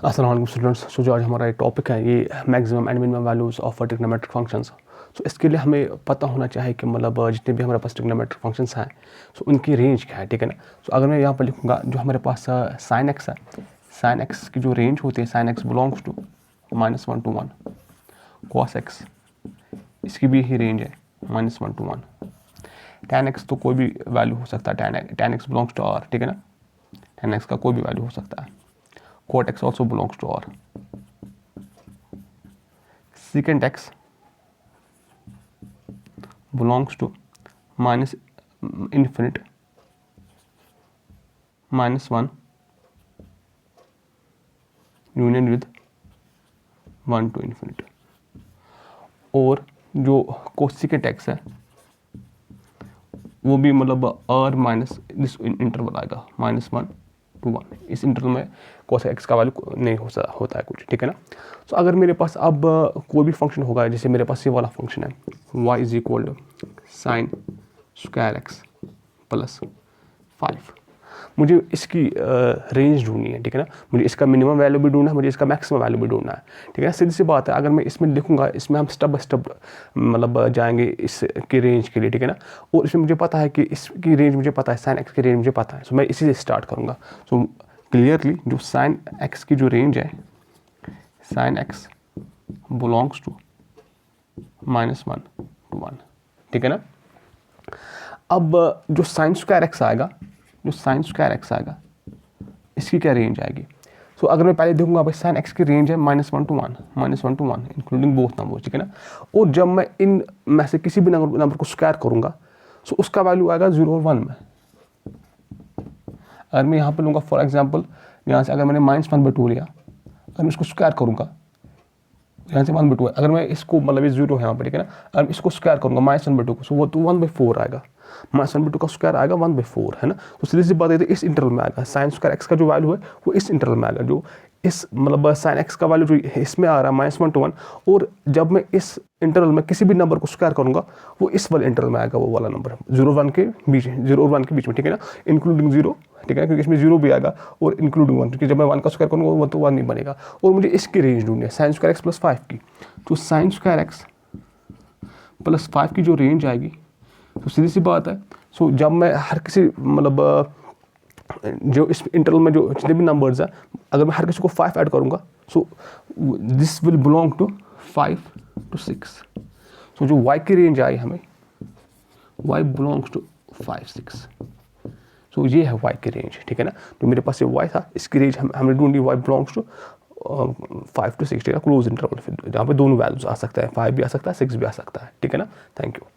अस्सलाम वालेकुम स्टूडेंट्स। सो जो आज हमारा टॉपिक है ये maximum and minimum values of trigonometric functions. So इसके लिए हमें पता होना चाहिए कि मतलब जितने भी हमारे पास ट्रिग्नोमेट्रिक फंक्शंस हैं सो उनकी रेंज क्या है, ठीक है ना। सो अगर मैं यहाँ पर लिखूँगा जो हमारे पास साइन एक्स है, साइन एक्स की जो रेंज होती है, sine x belongs to -1 to 1, cos x इसकी भी यही रेंज है -1 to 1, tan एक्स तो कोई भी वैल्यू हो सकता है, tan x belongs to R, ठीक है ना, tan एक्स का कोई भी वैल्यू हो सकता है, cot x also belongs to R. Secant x belongs to minus infinite -1 union with 1 to infinite. और जो cosecant x है वो भी मतलब R माइनस दिस इंटरवल आएगा -1 to 1। इस इंटरवल में cos x का वैल्यू नहीं होता है कुछ, ठीक है ना। तो अगर मेरे पास अब कोई भी फंक्शन होगा, जैसे मेरे पास ये वाला फंक्शन है y is equal to sine square x plus 5, मुझे इसकी रेंज ढूंढनी है, ठीक है ना। मुझे इसका मिनिमम वैल्यू भी ढूंढना है, मुझे इसका मैक्सिमम वैल्यू भी ढूंढना है, ठीक है ना। सीधी सी बात है, अगर मैं इसमें लिखूंगा, इसमें हम स्टेप बाय स्टेप मतलब जाएंगे इसकी रेंज के लिए, ठीक है ना। और इसमें मुझे पता है कि इसकी रेंज मुझे पता है, साइन एक्स की रेंज मुझे पता है, सो मैं इसी से स्टार्ट करूँगा। सो क्लियरली जो साइन एक्स की जो रेंज है, sine x belongs to -1 to 1, ठीक है ना। अब जो साइन स्क्वायर एक्स आएगा, जो साइन स्क्वायर एक्स आएगा इसकी क्या रेंज आएगी। सो अगर मैं पहले देखूंगा भाई साइन एक्स की रेंज है -1 to 1 इंक्लूडिंग बोथ नंबर्स, ठीक है ना। और जब मैं इन में से किसी भी नंबर को स्क्वायर करूंगा सो उसका वैल्यू आएगा 0 और 1 में। अगर मैं यहाँ पर लूँगा फॉर एग्जाम्पल, यहाँ से अगर मैंने -1/2 लिया, अगर मैं इसको स्क्वायर करूँगा, यहाँ से 1/2 है, अगर मैं इसको मतलब 0 है यहाँ पर, ठीक है ना, अगर इसको स्क्वायर करूँगा -1/2 को, सो वो तो 1/4 आएगा, -1/2 का स्क्वायर आएगा 1/4, है ना। तो सीधी सी बात है, तो इस इंटरवल में आएगा साइन स्क्वायर एक्स का जो वैल्यू है वो इस इंटरवल में आएगा, जो इस मतलब साइन एक्स का वैल्यू जो इसमें आ रहा है -1 to 1, और जब मैं इस इंटरवल में किसी भी नंबर को स्क्वायर करूँगा वो इस वाले इंटरवल में आएगा, वो वाला नंबर 0 और 1 के बीच, 0 और 1 के बीच में, ठीक है ना, इंक्लूडिंग 0, ठीक है, क्योंकि इसमें 0 भी आएगा, और इंक्लूडिंग 1, क्योंकि जब मैं 1 का स्क्वायर करूँगा वो तो 1 नहीं बनेगा। और मुझे इसकी रेंज ढूंढनी है साइन स्क्वायर एक्स प्लस 5 की। तो साइन स्क्वायर एक्स प्लस 5 की जो रेंज आएगी, तो सीधी सी बात है, सो जब मैं हर किसी मतलब जो इस इंटरवल में जो जितने भी नंबर्स हैं, अगर मैं हर किसी को 5 ऐड करूँगा so this will belong to 5 to 6। So जो y की रेंज आई हमें, y बिलोंग्स टू 5, 6। सो ये है y की रेंज, ठीक है ना। तो मेरे पास ये y था, इसकी रेंज हमने ढूंढी, y बिलोंग्स टू 5 to 6, ठीक है, क्लोज इंटरवल, जहाँ पे दोनों वैल्यूज आ सकता है, 5 भी आ सकता है, 6 भी आ सकता है, ठीक है ना। Thank you.